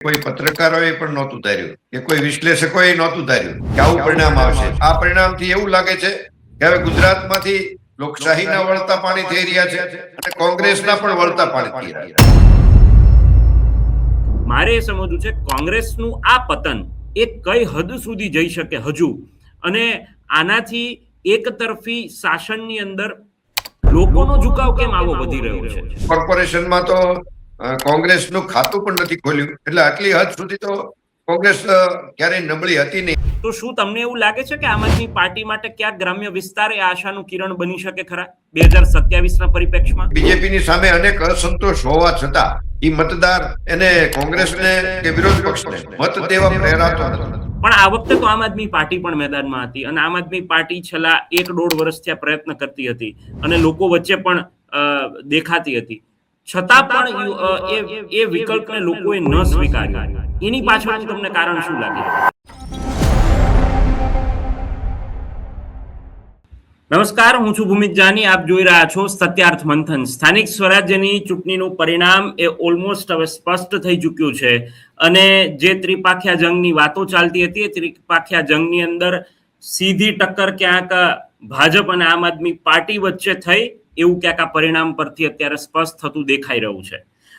કોઈ પત્રકારોએ પણ નહોતું ધાર્યું કે કોઈ વિશ્લેષકોએ નહોતું ધાર્યું કે આવું પરિણામ આવશે। આ પરિણામથી એવું લાગે છે કે હવે ગુજરાતમાંથી લોકશાહીના વળતા પાણી થઈ રહ્યા છે અને કોંગ્રેસના પણ વળતા પાણી થઈ રહ્યા છે। મારે એ સમજવું છે કોંગ્રેસનું આ પતન એ કઈ હદ સુધી જઈ શકે હજુ, અને આનાથી એક તરફી શાસનની અંદર લોકોનો ઝુકાવ કેમ આવો વધી રહ્યો છે? કોર્પોરેશનમાં તો કોંગ્રેસનું ખાતું પણ નથી ખોલ્યું, એટલે આટલી હદ સુધી તો કોંગ્રેસ ક્યારેય નબળી હતી નહીં। તો શું તમને એવું લાગે છે કે આમ આદમી પાર્ટી માટે ક્યાંક ગ્રામ્ય વિસ્તાર એ આશાનું કિરણ બની શકે ખરા 2027ના પરિપ્રેક્ષમાં? બીજેપીની સામે અનેક અસંતોષ હોવા છતાં એ મતદાર એને કોંગ્રેસને કે વિરોધ પક્ષને મત દેવા પ્રેરાતો નથી। પણ આ વખતે તો આમ આદમી પાર્ટી પણ મેદાનમાં હતી, અને આમ આદમી પાર્ટી છેલ્લા 1.5 વર્ષથી આ પ્રયત્ન કરતી હતી અને લોકો વચ્ચે પણ દેખાતી હતી, છતાં પણ એ વિકલ્પને લોકોએ ન સ્વીકાર્યો। એની પાછળનું તમને કારણ શું લાગે? નમસ્કાર, હું છું ભૂમિત જાની, આપ જોઈ રહ્યા છો સત્યાર્થ મંથન। સ્થાનિક સ્વરાજ્યની ચૂંટણીનું પરિણામ એ ઓલમોસ્ટ હવે સ્પષ્ટ થઈ ચૂક્યું છે, અને જે ત્રિપાખ્યા જંગની વાતો ચાલતી હતી એ ત્રિપાખ્યા જંગની અંદર સીધી ટક્કર ક્યાંક ભાજપ અને આમ આદમી પાર્ટી વચ્ચે થઈ એવું ક્યાંક આ પરિણામ પરથી અત્યારે સ્પષ્ટ થતું દેખાઈ રહ્યું છે।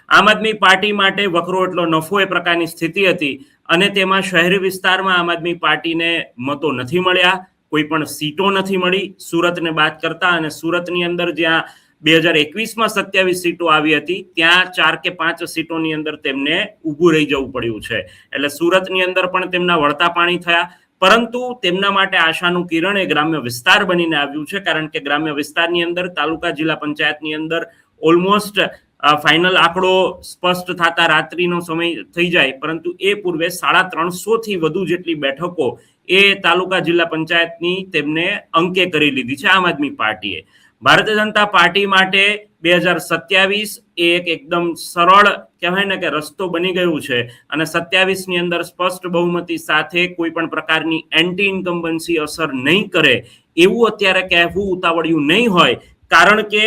આમ આદમી પાર્ટી માટે વકરો એટલો નફો એ પ્રકારની સ્થિતિ હતી, અને તેમાં શહેરી વિસ્તારમાં આમ આદમી પાર્ટીને મતો નથી મળ્યા, કોઈ પણ સીટો નથી મળી સુરતને બાદ કરતા, અને સુરતની અંદર જ્યાં 2021માં 27 સીટો આવી હતી ત્યાં 4 કે 5 સીટોની અંદર તેમને ઊભું રહી જવું પડ્યું છે। એટલે સુરતની અંદર પણ તેમના વળતા પાણી થયા, પરંતુ તેમના માટે આશાનું કિરણ એ ગ્રામ્ય વિસ્તાર બનીને આવ્યું છે, કારણ કે ગ્રામ્ય વિસ્તારની અંદર તાલુકા જિલ્લા પંચાયતની અંદર ઓલમોસ્ટ ફાઇનલ આંકડો સ્પષ્ટ થતા રાત્રિનો સમય થઈ જાય, પરંતુ એ પૂર્વે 350થી વધુ જેટલી બેઠકો એ તાલુકા જિલ્લા પંચાયતની તેમને અંકે કરી લીધી છે આમ આદમી પાર્ટીએ। ભારતીય જનતા પાર્ટી માટે 2027 એ એક એકદમ સરળ કહેવાય ને કે રસ્તો બની ગયું છે, અને 27ની અંદર સ્પષ્ટ બહુમતી સાથે કોઈ પણ પ્રકારની એન્ટી ઇન્કમ્બન્સી અસર નહીં કરે એવું અત્યારે કહેવું ઉતાવળિયું નહીં હોય, કારણ કે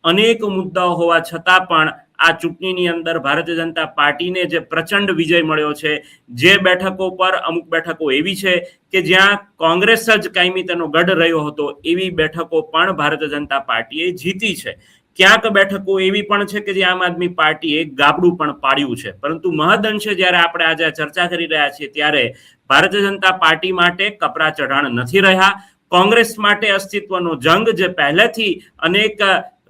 અનેક મુદ્દાઓ હોવા છતાં પણ આ ચૂંટણીની અંદર ભારતીય જનતા પાર્ટીને જે પ્રચંડ વિજય મળ્યો છે, જે બેઠકો પર અમુક બેઠકો એવી છે કે જ્યાં કોંગ્રેસ જ કાયમી તેનો ગઢ રહ્યો હતો, એવી બેઠકો પણ ભારતીય જનતા પાર્ટીએ જીતી છે। ક્યાંક બેઠકો એવી પણ છે કે જે આમ આદમી પાર્ટીએ ગાબડું પણ પાડ્યું છે, પરંતુ મહદઅંશે જ્યારે આપણે આજે ચર્ચા કરી રહ્યા છીએ ત્યારે ભારતીય જનતા પાર્ટી માટે કપરા ચઢાણ નથી રહ્યા। કોંગ્રેસ માટે અસ્તિત્વનો જંગ જે પહેલેથી અનેક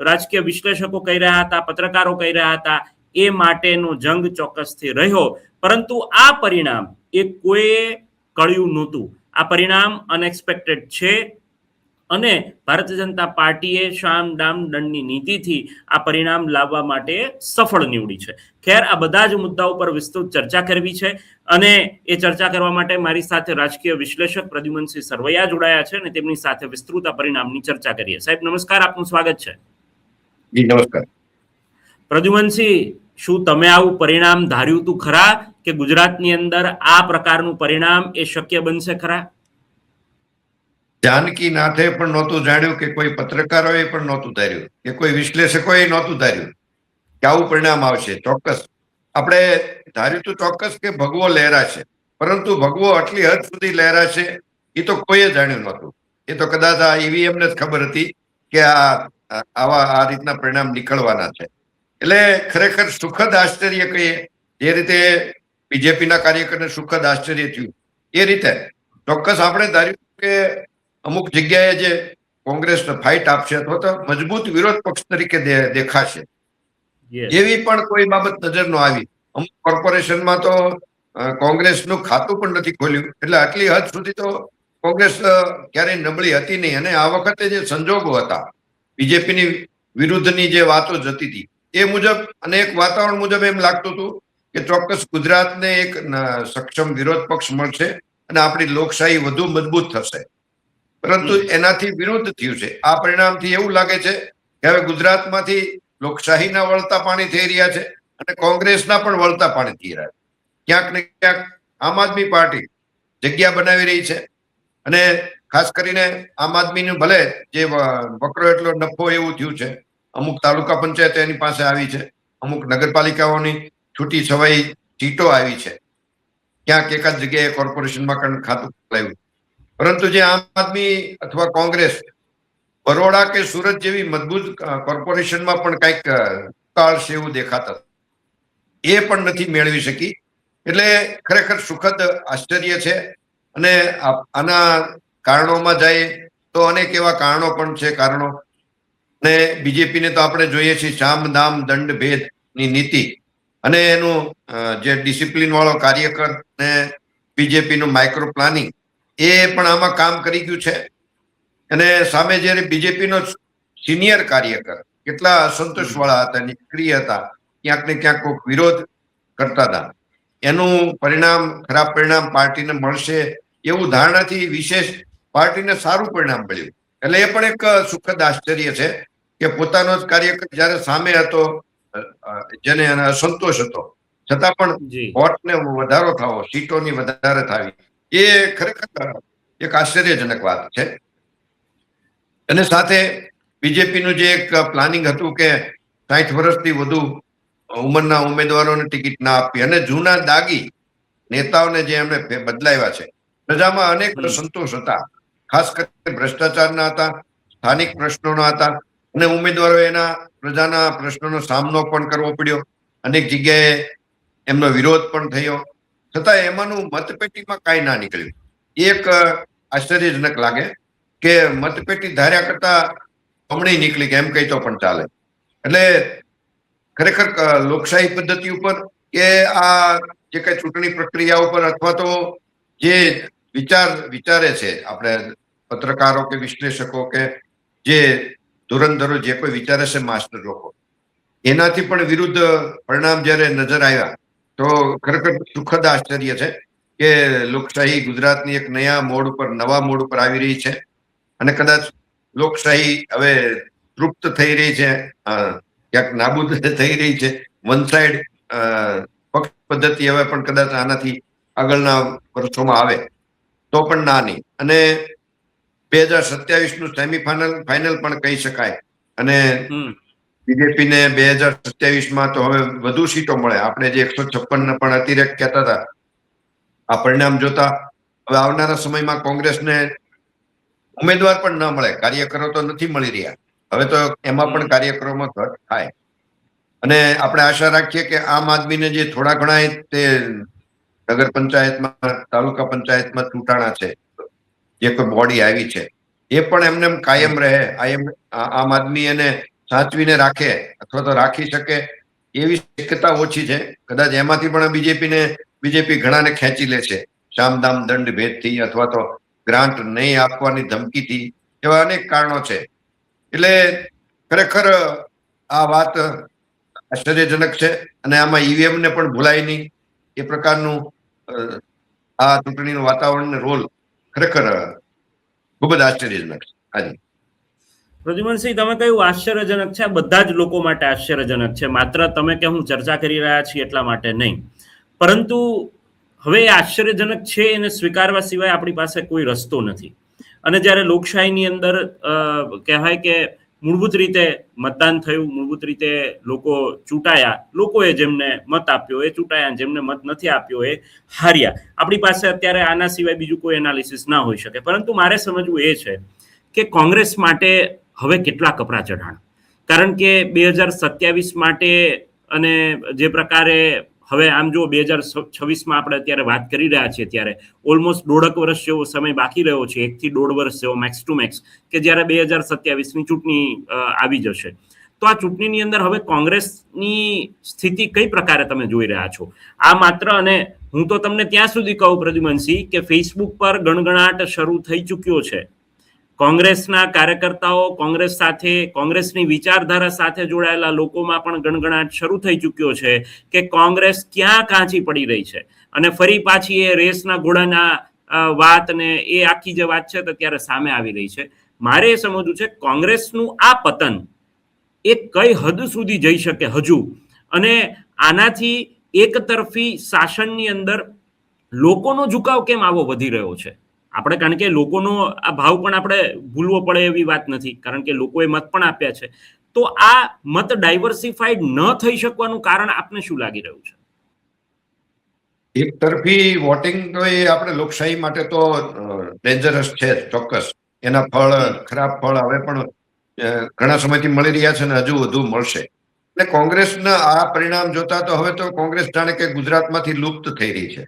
રાજકીય વિશ્લેષકો કહી રહ્યા હતા, પત્રકારો કહી રહ્યા હતા, એ માટેનો જંગ ચોક્કસથી રહ્યો, પરંતુ આ પરિણામ એ કોઈએ કળ્યું નહોતું। આ પરિણામ અનએક્સપેક્ટેડ છે, અને ભારતીય જનતા પાર્ટીએ શામ દામ દંડની નીતિથી આ પરિણામ લાવવા માટે સફળ નીવડી છે। ખેર, આ બધા જ મુદ્દાઓ પર વિસ્તૃત ચર્ચા કરવી છે, અને એ ચર્ચા કરવા માટે મારી સાથે રાજકીય વિશ્લેષક પ્રદ્યુમનસિંહ સરવૈયા જોડાયા છે, અને તેમની સાથે વિસ્તૃત આ પરિણામની ચર્ચા કરીએ। સાહેબ નમસ્કાર, આપનું સ્વાગત છે। જી નમસ્કાર। પ્રદ્યુમનસિંહ, શું તમે આવું પરિણામ ધાર્યું હતું ખરા કે ગુજરાતની અંદર આ પ્રકારનું પરિણામ એ શક્ય બનશે ખરા? જાનકી નાથે પણ નહોતું જાણ્યું કે કોઈ પત્રકારોએ પણ નહોતું ધાર્યું કે કોઈ વિશ્લેષકોએ નહોતું ધાર્યું કે આવું પરિણામ આવશે। ચોક્કસ આપણે ધાર્યું તો ચોક્કસ કે ભગવો લહેરાશે, પરંતુ ભગવો આટલી હદ સુધી લહેરાશે એ તો કોઈએ જાણ્યું નહોતું। એ તો કદાચ આ ઈવીએમને જ ખબર હતી કે આ રીતના પરિણામ નીકળવાના છે। એટલે ખરેખર સુખદ આશ્ચર્ય કહીએ, જે રીતે બીજેપીના કાર્યકરને સુખદ આશ્ચર્ય થયું, એ રીતે ચોક્કસ આપણે ધાર્યું કે અમુક જગ્યાએ જે કોંગ્રેસને ફાઇટ આપશે અથવા તો મજબૂત વિરોધ પક્ષ તરીકે દેખાશે, એવી પણ કોઈ બાબત નજર ન આવી। અમુક કોર્પોરેશનમાં તો કોંગ્રેસનું ખાતું પણ નથી ખોલ્યું, એટલે આટલી હદ સુધી તો કોંગ્રેસ ક્યારેય નબળી હતી નહીં, અને આ વખતે જે સંજોગો હતા, બીજેપીની વિરુદ્ધની જે વાતો જતી હતી એ મુજબ અને એક વાતાવરણ મુજબ એમ લાગતું હતું કે ચોક્કસ ગુજરાતને એક સક્ષમ વિરોધ પક્ષ મળશે અને આપણી લોકશાહી વધુ મજબૂત થશે, પરંતુ એનાથી વિરુદ્ધ થયું છે। આ પરિણામથી એવું લાગે છે કે હવે ગુજરાતમાંથી લોકશાહીના વળતા પાણી થઈ રહ્યા છે અને કોંગ્રેસના પણ વળતા પાણી થઈ રહ્યા છે। ક્યાંક ને ક્યાંક આમ આદમી પાર્ટી જગ્યા બનાવી રહી છે, અને ખાસ કરીને આમ આદમીનું ભલે જે વકરો એટલો નફો એવું થયું છે, અમુક તાલુકા પંચાયત એની પાસે આવી છે, અમુક નગરપાલિકાઓની છૂટી છવાઈ સીટો આવી છે, ક્યાંક એકાદ જગ્યાએ કોર્પોરેશનમાં પણ ખાતું ખોલાવ્યું, પરંતુ જે આમ આદમી અથવા કોંગ્રેસ બરોડા કે સુરત જેવી મજબૂત કોર્પોરેશનમાં પણ કંઈક કાળશે એવું દેખાતા એ પણ નથી મેળવી શકી. એટલે ખરેખર સુખદ આશ્ચર્ય છે. અને આના કારણોમાં જાય તો અનેક એવા કારણો પણ છે. અને બીજેપીને તો આપણે જોઈએ છીએ સામ દામ દંડ ભેદ ની નીતિ અને એનું જે ડિસિપ્લિન વાળો કાર્યકર ને બીજેપીનું માઇક્રો પ્લાનિંગ એ પણ આમાં કામ કરી ગયું છે. અને સામે જયારે બીજેપીનો સિનિયર કાર્યકર કેટલા અસંતોષ વાળા હતા, નિષ્ક્રિય હતા, ક્યાંક ને ક્યાંક કોઈ વિરોધ કરતા હતા, એનું પરિણામ ખરાબ પરિણામ પાર્ટીને મળશે એવું ધારણાથી વિશેષ પાર્ટીને સારું પરિણામ મળ્યું. એટલે એ પણ એક સુખદ આશ્ચર્ય છે કે પોતાનો જ કાર્યકર જયારે સામે હતો, જેને અસંતોષ હતો, છતાં પણ વોટને વધારો થવો, સીટોની વધારે થવી, એ ખરેખર એક આશ્ચર્યજનક વાત છે. અને સાથે બીજેપીનું જે એક પ્લાનિંગ હતું કે 60 વર્ષથી વધુ ઉંમરના ઉમેદવારોને ટિકિટ ના આપી અને જૂના દાગી નેતાઓને જે એમણે બદલાવ્યા છે, પ્રજામાં અનેક અસંતોષ હતા, ખાસ કરીને ભ્રષ્ટાચારના હતા, સ્થાનિક પ્રશ્નોના હતા, અને ઉમેદવારો એના પ્રજાના પ્રશ્નોનો સામનો પણ કરવો પડ્યો, અનેક જગ્યાએ એમનો વિરોધ પણ થયો, છતાં એમાંનું મતપેટીમાં કાંઈ ના નીકળ્યું. એક આશ્ચર્યજનક લાગે કે મતપેટી ધાર્યા કરતા બમણી નીકળી કે એમ કહી તો પણ ચાલે. એટલે ખરેખર લોકશાહી પદ્ધતિ ઉપર કે આ જે કઈ ચૂંટણી પ્રક્રિયા ઉપર અથવા તો જે વિચારે છે આપણે પત્રકારો કે વિશ્લેષકો કે જે ધુરંધરો જે કોઈ વિચારે છે માસ્ટર લોકો, એનાથી પણ વિરુદ્ધ પરિણામ જયારે નજર આવ્યા તો ખરેખર સુખદ આશ્ચર્ય છે કે લોકશાહી ગુજરાતની એક નવા મોડ ઉપર આવી રહી છે. અને કદાચ લોકશાહી હવે તૃપ્ત થઈ રહી છે, ક્યાંક નાબૂદ થઈ રહી છે. વન સાઈડ પક્ષ પદ્ધતિ હવે પણ કદાચ આનાથી આગળના વર્ષોમાં આવે તો પણ ના નહીં. અને 2027 નું ફાઇનલ પણ કહી શકાય. અને બીજેપીને 2027માં તો હવે વધુ સીટો મળે. આપણે જે 156 પણ અતિરેક કહેતા હતા, આ પરિણામ જોતા હવે આવનારા સમયમાં કોંગ્રેસને ઉમેદવાર પણ ન મળે, કાર્યકરો તો નથી મળી રહ્યા, હવે તો એમાં પણ કાર્યકરોમાં ઘટ થાય. અને આપણે આશા રાખીએ કે આમ આદમીને જે થોડા ઘણા તે નગર પંચાયતમાં, તાલુકા પંચાયતમાં ચૂંટાણા છે, જે કોઈ બોડી આવી છે, એ પણ એમને કાયમ રહે, આમ આદમી એને સાચવીને રાખે અથવા તો રાખી શકે એવી શક્યતા ઓછી છે. કદાચ એમાંથી પણ બીજેપી ઘણાને ખેંચી લે છે, સામદામ દંડ ભેદથી અથવા તો ગ્રાન્ટ નહીં આપવાની ધમકીથી, એવા અનેક કારણો છે. એટલે ખરેખર આ વાત આશ્ચર્યજનક છે. અને આમાં ઈવીએમ ને પણ ભૂલાય નહીં એ પ્રકારનું આ ચૂંટણીનું વાતાવરણ રોલ ખરેખર ખૂબ જ આશ્ચર્યજનક છે. હાજી પ્રદ્યુમનસિંહ, તમે કહ્યું આશ્ચર્યજનક છે, બધા જ લોકો માટે આશ્ચર્યજનક છે, માત્ર તમે કે હું ચર્ચા કરી રહ્યા છીએ એટલા માટે નહીં. પરંતુ હવે આશ્ચર્યજનક છે એને સ્વીકારવા સિવાય આપણી પાસે કોઈ રસ્તો નથી. અને જ્યારે લોકશાહીની અંદર કહેવાય કે મૂળભૂત રીતે મતદાન થયું, મૂળભૂત રીતે લોકો ચૂંટાયા, લોકોએ જેમને મત આપ્યો એ ચૂંટાયા, જેમને મત નથી આપ્યો એ હાર્યા. આપણી પાસે અત્યારે આના સિવાય બીજું કોઈ એનાલિસિસ ના હોઈ શકે. પરંતુ મારે સમજવું એ છે કે કોંગ્રેસ માટે હવે કેટલા કપરા ચઢાણ. કારણ કે 2027 માટે અને જે પ્રકારે હવે આમ જો 2026માં આપણે અત્યારે વાત કરી રહ્યા છીએ ત્યારે ઓલમોસ્ટ 1.5 વર્ષ જેવો સમય બાકી રહ્યો છે, 1 થી 1.5 વર્ષ જેવો મેક્સ ટુ મેક્સ, કે જ્યારે 2027ની ચૂંટણી આવી જશે. તો આ ચૂંટણીની અંદર હવે કોંગ્રેસની સ્થિતિ કઈ પ્રકારે તમે જોઈ રહ્યા છો? આ માત્ર, અને હું તો તમને ત્યાં સુધી કહું પ્રદ્યુમનસિંહ કે ફેસબુક પર ગણગણાટ શરૂ થઈ ચૂક્યો છે. કોંગ્રેસના કાર્યકર્તાઓ, કોંગ્રેસ સાથે, કોંગ્રેસની વિચારધારા સાથે જોડાયેલા લોકોમાં પણ ગણગણાટ શરૂ થઈ ચૂક્યો છે કે કોંગ્રેસ ક્યાં કાચી પડી રહી છે અને ફરી પાછી એ રેસના ઘોડાના વાત ને એ આખી જે વાત છે તો ત્યારે સામે આવી રહી છે. મારે એ સમજવું છે કોંગ્રેસનું આ પતન એ કઈ હદ સુધી જઈ શકે હજુ, અને આનાથી એક તરફી શાસનની અંદર લોકોનો ઝુકાવ કેમ આવો વધી રહ્યો છે? આપણે, કારણ કે લોકોનો આ ભાવ પણ આપણે ભૂલવો પડે એવી વાત નથી, કારણ કે લોકોએ મત પણ આપ્યા છે. તો આ મત ડાયવર્સિફાઈડ ન થઈ શકવાનું કારણ આપને શું લાગી રહ્યું છે? એક તરફી વોટિંગ તો એ આપણે લોકશાહી માટે તો ડેન્જરસ છે જ, ચોક્કસ. એના ફળ, ખરાબ ફળ હવે પણ ઘણા સમયથી મળી રહ્યા છે અને હજુ વધુ મળશે. એટલે કોંગ્રેસના આ પરિણામ જોતા તો હવે તો કોંગ્રેસ જાણે કે ગુજરાતમાંથી લુપ્ત થઈ રહી છે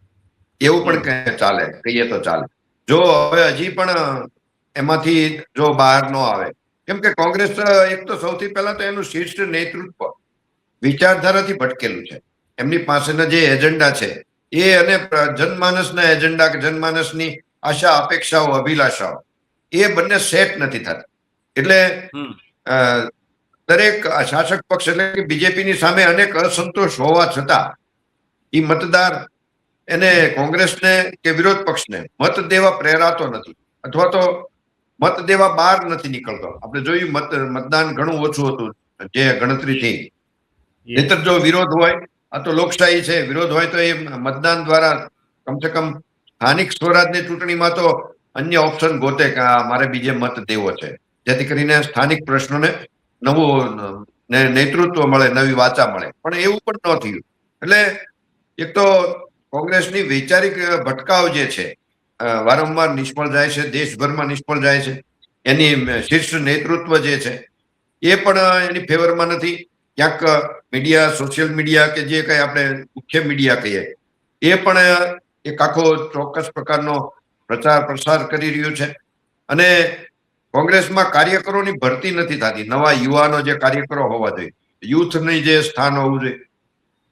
એવું પણ ચાલે, કહીએ તો ચાલે. જો હવે હજી પણ એમાંથી જો બહાર ન આવે, કેમ કે કોંગ્રેસ એક તો સૌથી પહેલા તો એનું શીર્ષ નેતૃત્વ વિચારધારાથી ભટકેલું છે. એમની પાસેના જે એજન્ડા છે એ અને જનમાનસના એજન્ડા કે જનમાનસની આશા, અપેક્ષાઓ, અભિલાષાઓ એ બંને સેટ નથી થતા. એટલે દરેક શાસક પક્ષ એટલે કે બીજેપીની સામે અનેક અસંતોષ હોવા છતાં એ મતદાર એને કોંગ્રેસને કે વિરોધ પક્ષને મત દેવા પ્રેરાતો નથી, અથવા તો મત દેવા બહાર નથી નીકળતો. આપણે જોયું મતદાન ઘણું ઓછું હતું જે ગણતરી થઈ. નહીતર જો વિરોધ હોય, આ તો લોકશાહી છે, વિરોધ હોય તો એ મતદાન દ્વારા કમસે કમ સ્થાનિક સ્વરાજની ચૂંટણીમાં તો અન્ય ઓપ્શન ગોતે કે મારે બીજે મત દેવો છે, જેથી કરીને સ્થાનિક પ્રશ્નોને નવું નેતૃત્વ મળે, નવી વાચા મળે. પણ એવું પણ ન થયું. એટલે એક તો કોંગ્રેસની વૈચારિક ભટકાવ જે છે વારંવાર નિષ્ફળ જાય છે, દેશભરમાં નિષ્ફળ જાય છે. એની શીર્ષ નેતૃત્વ જે છે એ પણ એની ફેવરમાં નથી. ક્યાંક મીડિયા, સોશિયલ મીડિયા કે જે કઈ આપણે મુખ્ય મીડિયા કહીએ એ પણ એક આખો ચોક્કસ પ્રકારનો પ્રચાર પ્રસાર કરી રહ્યું છે. અને કોંગ્રેસમાં કાર્યકરોની ભરતી નથી થતી. નવા યુવાનો જે કાર્યકરો હોવા જોઈએ, યુથની જે સ્થાન હોવું જોઈએ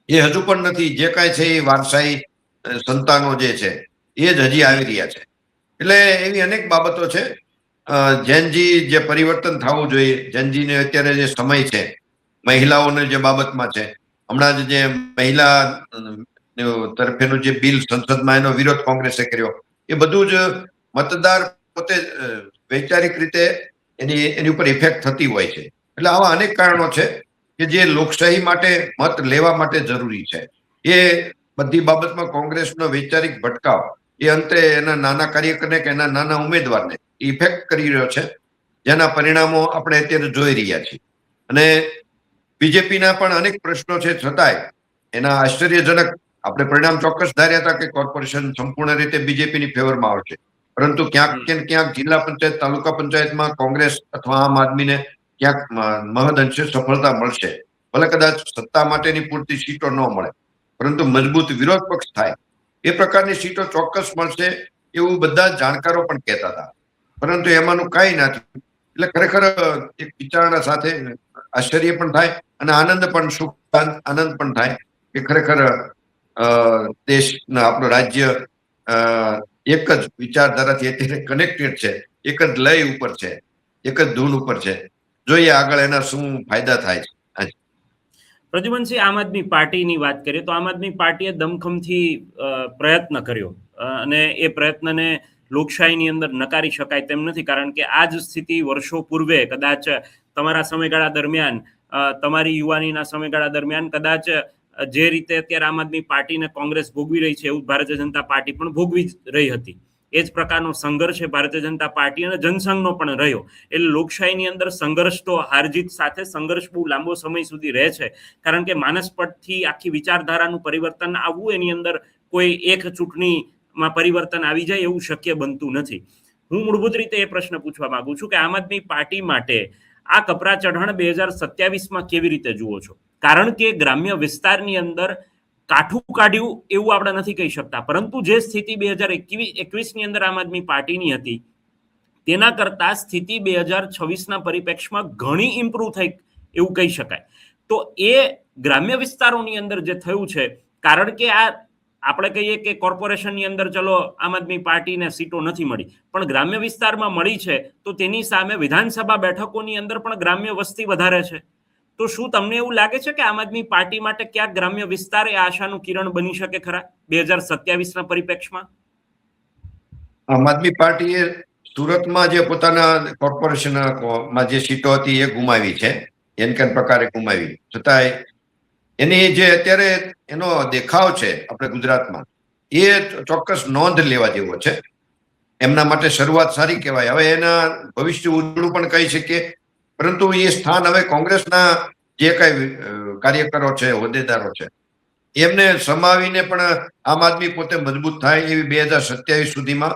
એ હજુ પણ નથી. જે કાંઈ છે એ વારસાઈ સંતાનો જે છે એ જ હજી આવી રહ્યા છે. એટલે એવી અનેક બાબતો છે. જેનજી જે પરિવર્તન થવું જોઈએ, જેનજીને અત્યારે જે સમય છે, મહિલાઓને જે બાબતમાં છે, હમણાં જ જે મહિલા તરફેનું જે બિલ સંસદમાં એનો વિરોધ કોંગ્રેસે કર્યો, એ બધું જ મતદાર પોતે વૈચારિક રીતે એની ઉપર ઇફેક્ટ થતી હોય છે. એટલે આવા અનેક કારણો છે કે જે લોકશાહી માટે મત લેવા માટે જરૂરી છે. એ બધી બાબતમાં કોંગ્રેસનો વૈચારિક ભટકાવ એ અંતે એના નાના કાર્યકરને કે એના નાના ઉમેદવારને ઇફેક્ટ કરી રહ્યો છે, જેના પરિણામો આપણે અત્યારે જોઈ રહ્યા છીએ. અને બીજેપીના પણ અનેક પ્રશ્નો છે, છતાંય એના આશ્ચર્યજનક આપણે પરિણામ ચોક્કસ ધાર્યા હતા કે કોર્પોરેશન સંપૂર્ણ રીતે બીજેપીની ફેવરમાં આવશે. પરંતુ ક્યાંક કે ક્યાંક જિલ્લા પંચાયત, તાલુકા પંચાયતમાં કોંગ્રેસ અથવા આમ આદમીને ક્યાંક મહદઅંશે સફળતા મળશે. ભલે કદાચ સત્તા માટેની પૂરતી સીટો ન મળે, પરંતુ મજબૂત વિરોધ પક્ષ થાય એ પ્રકારની સીટો ચોક્કસ મળશે એવું બધા જાણકારો પણ કહેતા હતા. પરંતુ એમાંનું કાંઈ ના થયું. એટલે ખરેખર એક વિચારણા સાથે આશ્ચર્ય પણ થાય અને આનંદ પણ, સુખ આનંદ પણ થાય કે ખરેખર દેશના, આપણું રાજ્ય એક જ વિચારધારાથી અત્યારે કનેક્ટેડ છે, એક જ લય ઉપર છે, એક જ ધૂન ઉપર છે. જોઈએ આગળ એના શું ફાયદા થાય છે. પ્રદ્યુમનસિંહ, આમ આદમી પાર્ટીની વાત કરીએ તો આમ આદમી પાર્ટીએ દમખમથી પ્રયત્ન કર્યો અને એ પ્રયત્નને લોકશાહીની અંદર નકારી શકાય તેમ નથી, કારણ કે આ જ સ્થિતિ વર્ષો પૂર્વે કદાચ તમારા સમયગાળા દરમિયાન, તમારી યુવાનીના સમયગાળા દરમિયાન કદાચ જે રીતે અત્યારે આમ આદમી પાર્ટીને કોંગ્રેસ ભોગવી રહી છે એવું ભારતીય જનતા પાર્ટી પણ ભોગવી રહી હતી. એ જ પ્રકારનો સંઘર્ષ છે ભારતીય જનતા પાર્ટી અને જનસંઘનો પણ રહ્યો. એટલે લોકશાહીની અંદર સંઘર્ષ તો હારજીત સાથે સંઘર્ષ બહુ લાંબો સમય સુધી રહે છે, કારણ કે માનસપટથી આખી વિચારધારાનું પરિવર્તન આવવું એની અંદર કોઈ એક ચૂંટણીમાં પરિવર્તન આવી જાય એવું શક્ય બનતું નથી. હું મૂળભૂત રીતે એ પ્રશ્ન પૂછવા માંગુ છું કે આમ આદમી પાર્ટી માટે આ કપરા ચઢાણ 2027માં કેવી રીતે જુઓ છો? કારણ કે ગ્રામ્ય વિસ્તારની અંદર કાઠું કાઢ્યું એવું આપણે નથી કહી શકતા, પરંતુ જે સ્થિતિ 2021ની અંદર આમ આદમી પાર્ટીની હતી તેના કરતા સ્થિતિ 2026ના પરિપ્રેક્ષમાં ઘણી ઇમ્પ્રુવ થઈ એવું કહી શકાય. તો એ ગ્રામ્ય વિસ્તારોની અંદર જે થયું છે, કારણ કે આ આપણે કહીએ કે કોર્પોરેશનની અંદર ચલો આમ આદમી પાર્ટીને સીટો નથી મળી, પણ ગ્રામ્ય વિસ્તારમાં મળી છે, તો તેની સામે વિધાનસભા બેઠકોની અંદર પણ ગ્રામ્ય વસ્તી વધારે છે. તો શું તમને એવું લાગે છે કે આમ આદમી પાર્ટી માટે ક્યાંક ગ્રામ્ય વિસ્તાર એ આશાનું કિરણ બની શકે ખરા 2027ના પરિપ્રેક્ષમાં? આમ આદમી પાર્ટીએ સુરતમાં જે પોતાના કોર્પોરેશનમાં જે સીટો હતી એ ગુમાવી છે, એન પ્રકારે ગુમાવી. છતાંય એની જે અત્યારે એનો દેખાવ છે આપણે ગુજરાતમાં, એ ચોક્કસ નોંધ લેવા જેવો છે. એમના માટે શરૂઆત સારી કહેવાય. હવે એના ભવિષ્ય ઉજળું પણ કહી શકીએ, પરંતુ એ સ્થાન હવે કોંગ્રેસના જે કઈ કાર્યકરો છે, હોદ્દેદારો છે, એમને સમાવીને પણ આમ આદમી પોતે મજબૂત થાય એવી 2027 સુધીમાં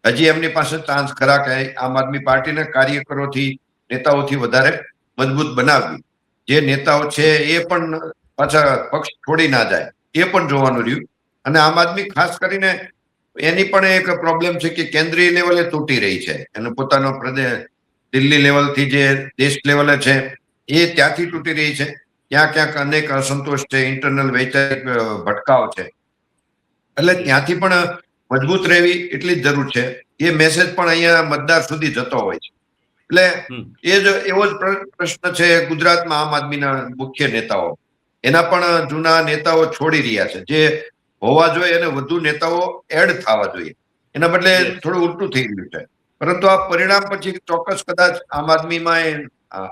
હજી એમની પાસે ચાન્સ ખરા કે આમ આદમી પાર્ટીના કાર્યકરોથી, નેતાઓથી વધારે મજબૂત બનાવવી. જે નેતાઓ છે એ પણ પાછા પક્ષ છોડી ના જાય એ પણ જોવાનું રહ્યું. અને આમ આદમી ખાસ કરીને એની પણ એક પ્રોબ્લેમ છે કે કેન્દ્રીય લેવલે તૂટી રહી છે. એનો પોતાનો પ્રદેશ દિલ્હી લેવલથી જે દેશ લેવલે છે એ ત્યાંથી તૂટી રહી છે. ત્યાં ક્યાંક અનેક અસંતોષ છે, ઇન્ટરનલ વૈચારિક ભટકાવ છે. એટલે ત્યાંથી પણ મજબૂત રહેવી એટલી જ જરૂર છે. એ મેસેજ પણ અહીંયા મતદાર સુધી જતો હોય છે. એટલે એવો જ પ્રશ્ન છે ગુજરાતમાં આમ આદમીના મુખ્ય નેતાઓ. એના પણ જૂના નેતાઓ છોડી રહ્યા છે. જે હોવા જોઈએ અને વધુ નેતાઓ એડ થવા જોઈએ. એના બદલે થોડું ઉલટું થઈ ગયું છે. પરંતુ આ પરિણામ પછી ચોક્કસ કદાચ આમ આદમીમાં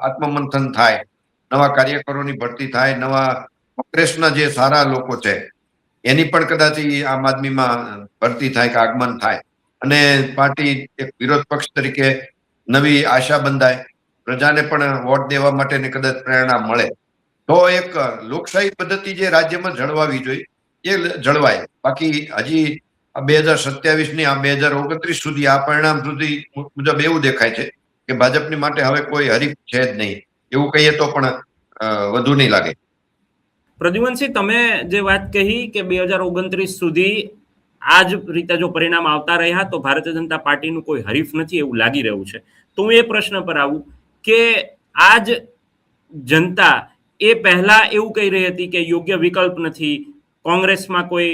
આત્મમંથન થાય, નવા કાર્યકરોની ભરતી થાય, નવા કોંગ્રેસના જે સારા લોકો છે એની પણ કદાચ આમ આદમીમાં ભરતી થાય કે આગમન થાય અને પાર્ટી એક વિરોધ પક્ષ તરીકે નવી આશા બંધાય, પ્રજાને પણ વોટ દેવા માટેની કદાચ પ્રેરણા મળે તો એક લોકશાહી પદ્ધતિ જે રાજ્યમાં જળવાવી જોઈએ એ જળવાય. બાકી હજી 2027 આ 2029 સુધી આ પરિણામ સુધી મુજબ એવું દેખાય છે કે ભાજપની માટે હવે કોઈ હરીફ છે જ નહીં. એવું કહીએ તો પણ વધુ નહીં લાગે. પ્રદ્યુમનસિંહ, તમે જે વાત કહી કે 2029 સુધી આ જ રીતે જો પરિણામ આવતા રહ્યા તો ભારતીય જનતા પાર્ટીનું કોઈ હરીફ નથી એવું લાગી રહ્યું છે. તો હું એ પ્રશ્ન પર આવું કે આજ જનતા એ પહેલા એવું કહી રહી હતી કે યોગ્ય વિકલ્પ નથી, કોંગ્રેસમાં કોઈ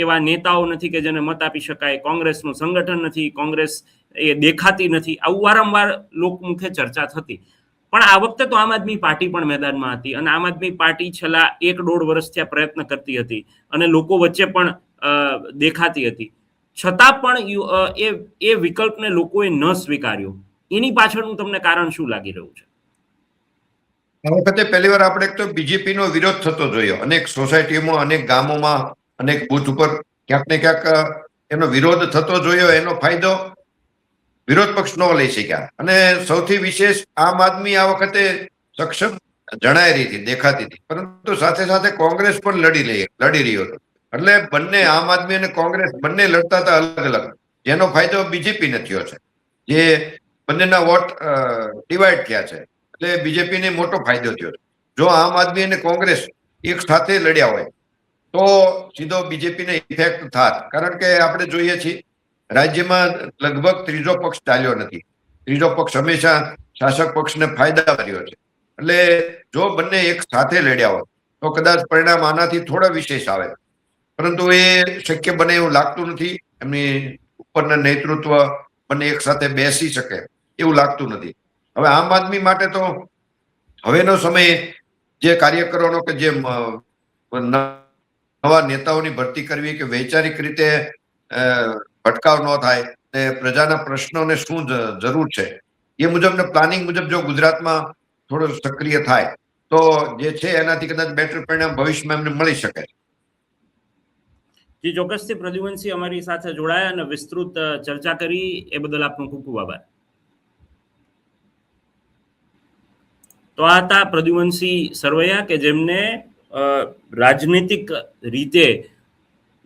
એવા નેતાઓ નથી કે જેને મત આપી શકાય, કોંગ્રેસનું સંગઠન નથી, કોંગ્રેસ એ દેખાતી નથી, આવું વારંવાર લોકમુખે ચર્ચા થતી. પણ આ વખતે તો આમ આદમી પાર્ટી પણ મેદાનમાં હતી અને આમ આદમી પાર્ટી છેલ્લા 1-1.5 વર્ષથી આ પ્રયત્ન કરતી હતી અને લોકો વચ્ચે પણ દેખાતી હતી. છતાં પણ એ વિકલ્પને લોકોએ ન સ્વીકાર્યો. એની પાછળનું તમને કારણ શું લાગી રહ્યું છે? આ વખતે પહેલી વાર આપણે એક તો બીજેપી નો વિરોધ થતો જોયો. અનેક સોસાયટીઓમાં, અનેક ગામોમાં, અનેક બૂથ ઉપર ક્યાંક ને ક્યાંક એનો વિરોધ થતો જોયો. એનો ફાયદો વિરોધ પક્ષ ન લઈ શક્યા. અને સૌથી વિશેષ આમ આદમી આ વખતે સક્ષમ જણાઈ રહી હતી, દેખાતી હતી. પરંતુ સાથે સાથે કોંગ્રેસ પણ લડી રહ્યો હતો. એટલે બંને આમ આદમી અને કોંગ્રેસ બંને લડતા હતા અલગ અલગ, જેનો ફાયદો બીજેપીને થયો છે. જે બંનેના વોટ ડિવાઈડ થયા છે એટલે બીજેપીને મોટો ફાયદો થયો છે. જો આમ આદમી અને કોંગ્રેસ એક સાથે લડ્યા હોય તો સીધો બીજેપીને ઇફેક્ટ થાત. કારણ કે આપણે જોઈએ છીએ રાજ્યમાં લગભગ ત્રીજો પક્ષ ચાલ્યો નથી. ત્રીજો પક્ષ હંમેશા શાસક પક્ષને ફાયદા કર્યો છે. એટલે જો બંને એક સાથે લડ્યા હોય તો કદાચ પરિણામ આનાથી થોડા વિશેષ આવે. પરંતુ એ શક્ય બને એવું લાગતું નથી. એમની ઉપરના નેતૃત્વ બંને એક સાથે બેસી શકે એવું લાગતું નથી. હવે આમ આદમી માટે તો હવેનો સમય જે કાર્યકરોનો કે જે નવા નેતાઓની ભરતી કરવી કે વૈચારિક રીતે ભટકાવ ન થાય ને પ્રજાના પ્રશ્નોને શું જરૂર છે એ મુજબના પ્લાનિંગ મુજબ જો ગુજરાતમાં થોડો સક્રિય થાય તો જે છે એનાથી કદાચ બેટર પરિણામ ભવિષ્યમાં એમને મળી શકે છે. જી ચોક્કસથી પ્રદ્યુમનસિંહ અમારી સાથે જોડાયા અને વિસ્તૃત ચર્ચા કરી એ બદલ આપનો ખૂબ ખૂબ આભાર. તો આ હતા પ્રદ્યુમનસિંહ સરવૈયા કે જેમને રાજનીતિક રીતે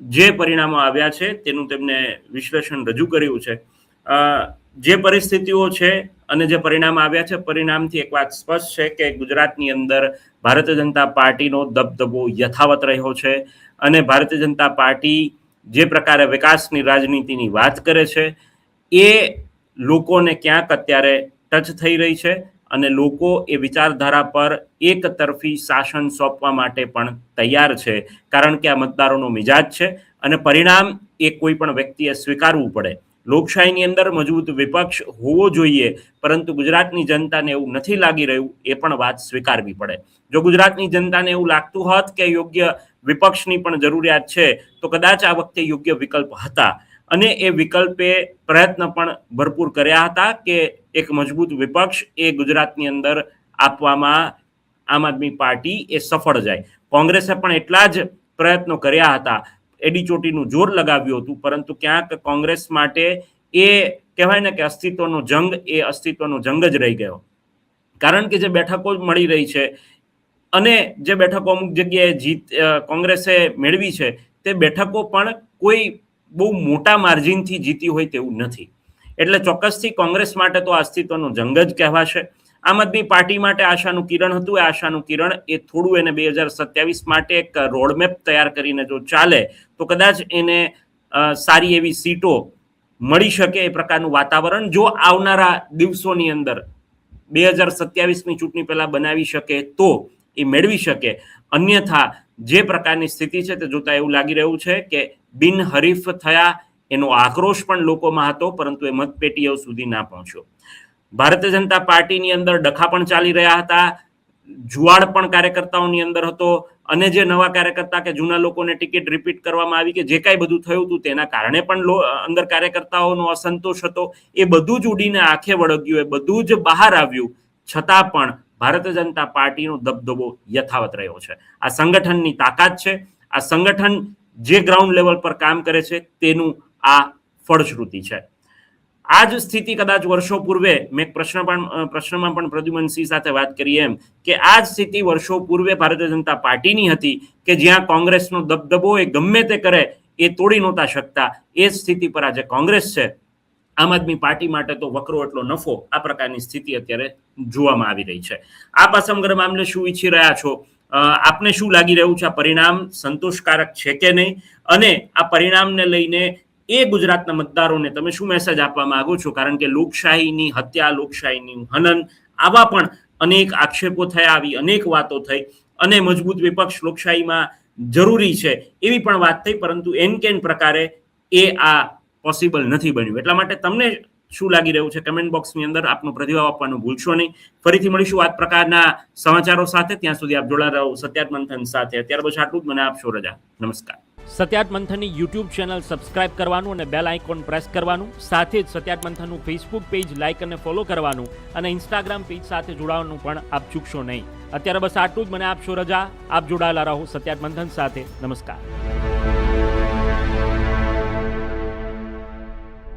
જે પરિણામો આવ્યા છે તેનું તેમને વિશ્લેષણ રજૂ કર્યું છે. જે પરિસ્થિતિઓ છે અને જે પરિણામ આવ્યા છે, પરિણામથી એક વાત સ્પષ્ટ છે કે ગુજરાતની અંદર ભારતીય જનતા પાર્ટીનો દબદબો યથાવત રહ્યો છે અને ભારતીય જનતા પાર્ટી જે પ્રકારે વિકાસની રાજનીતિની વાત કરે છે એ લોકોને ક્યાંક અત્યારે ટચ થઈ રહી છે અને લોકો એ વિચારધારા પર એક તરફી શાસન સોંપવા માટે પણ તૈયાર છે. કારણ કે આ મતદારોનો મિજાજ છે અને પરિણામ એ કોઈ પણ વ્યક્તિએ સ્વીકારવું પડે. લોકશાહીની અંદર મજબૂત વિપક્ષ હોવો જોઈએ, પરંતુ ગુજરાતની જનતાને એવું નથી લાગી રહ્યું, એ પણ વાત સ્વીકારવી પડે. જો ગુજરાતની જનતાને એવું લાગતું હોત કે યોગ્ય વિપક્ષની પણ જરૂરિયાત છે તો કદાચ આ વખતે યોગ્ય વિકલ્પ હતા અને એ વિકલ્પે પ્રયત્ન પણ ભરપૂર કર્યા હતા કે એક મજબૂત વિપક્ષ એ ગુજરાતની અંદર આપવામાં આમ આદમી પાર્ટી એ સફળ જાય. કોંગ્રેસે પણ એટલા જ પ્રયત્નો કર્યા હતા, એડીચોટીનું જોર લગાવ્યું હતું, પરંતુ ક્યાંક કોંગ્રેસ માટે એ કહેવાય ને કે અસ્તિત્વનો જંગ જ રહી ગયો. કારણ કે જે બેઠકો મળી રહી છે અને જે બેઠકો અમુક જગ્યાએ કોંગ્રેસે મેળવી છે તે બેઠકો પણ કોઈ બહુ મોટા માર્જિનથી જીતી હોય તેવું નથી. એટલે ચોક્કસથી કોંગ્રેસ માટે તો અસ્તિત્વનો જંગ જ કહેવાશે. આમ આદમી પાર્ટી માટે આશાનું કિરણ હતું. એ આશાનું કિરણ એ થોડું એને 2027 માટે એક રોડમેપ તૈયાર કરીને જો ચાલે તો કદાચ એને સારી એવી સીટો મળી શકે એ પ્રકારનું વાતાવરણ જો આવનારા દિવસોની અંદર 2027ની ચૂંટણી પહેલા બનાવી શકે તો એ મેળવી શકે. અન્યથા જે પ્રકારની સ્થિતિ છે તે જોતા એવું લાગી રહ્યું છે કે બિનહરીફ થયા એનો આક્રોશ પણ લોકોમાં હતો, પરંતુ એ મતપેટીઓ સુધી ના પહોંચ્યો. ભારતીય જનતા પાર્ટીની અંદર ડખા પણ ચાલી રહ્યા હતા, જુવાડ પણ કાર્યકર્તાઓની અંદર હતો, અને જે નવા કાર્યકર્તા કે જૂના લોકોને ટિકિટ રિપીટ કરવામાં આવી કે જે કાંઈ બધું થયું હતું તેના કારણે પણ અંદર કાર્યકર્તાઓનો અસંતોષ હતો. એ બધું જ ઉડીને આંખે વળગ્યું, એ બધું જ બહાર આવ્યું, છતાં પણ ભારતીય જનતા પાર્ટીનો દબદબો યથાવત રહ્યો છે. આ સંગઠનની તાકાત છે. આ સંગઠન જે ગ્રાઉન્ડ લેવલ પર કામ કરે છે તેનું આ ફળશ્રુતિ છે. આ જ સ્થિતિ કદાચ વર્ષો પૂર્વે મેં પ્રશ્નમાં પણ પ્રદ્યુમનસિંહ સાથે વાત કરી એમ કે આ જ સ્થિતિ વર્ષો પૂર્વે ભારતીય જનતા પાર્ટીની હતી કે જ્યાં કોંગ્રેસનો દબદબો એ ગમે તે કરે એ તોડી નહોતા શકતા. એ સ્થિતિ પર આજે કોંગ્રેસ છે. આમ આદમી પાર્ટી માટે તો વકરો એટલો નફો, આ પ્રકારની સ્થિતિ અત્યારે જોવામાં આવી રહી છે. આપ આ સમગ્ર મામલે શું ઈચ્છી રહ્યા છો? આપને શું લાગી રહ્યું છે? આ પરિણામ સંતોષકારક છે કે નહીં? અને આ પરિણામને લઈને એ ગુજરાતના મતદારોને તમે શું મેસેજ આપવા માંગો છો? કારણ કે લોકશાહીની હત્યા, લોકશાહીની હનન, આવા પણ અનેક આક્ષેપો થયા, આવી અનેક વાતો થઈ, અને મજબૂત વિપક્ષ લોકશાહીમાં જરૂરી છે એવી પણ વાત થઈ, પરંતુ એન કેન પ્રકારે એ આ પોસિબલ નથી બન્યું. એટલા માટે તમને શું લાગી રહ્યું છે? કમેન્ટ બોક્સની અંદર આપનો પ્રતિભાવ આપવાનું ભૂલશો નહીં. ફરીથી મળીશું આ પ્રકારના સમાચારો સાથે. ત્યાં સુધી આપ જોડાયેલા રહો સત્યાર્થ મંથન સાથે. અત્યાર બસ આટલું જ. મને આપશો રજા. નમસ્કાર. સત્યાર્થ મંથનની યુટ્યુબ ચેનલ સબસ્ક્રાઇબ કરવાનું અને બેલ આઇકોન પ્રેસ કરવાનું, સાથે જ સત્યાર્થ મંથનનું ફેસબુક પેજ લાઇક અને ફોલો કરવાનું, અને ઇન્સ્ટાગ્રામ પેજ સાથે જોડાવાનું પણ આપ ચૂકશો નહીં. અત્યારે બસ આટલું જ. મને આપશો રજા. આપ જોડાયેલા રહો સત્યાર્થ મંથન સાથે. નમસ્કાર.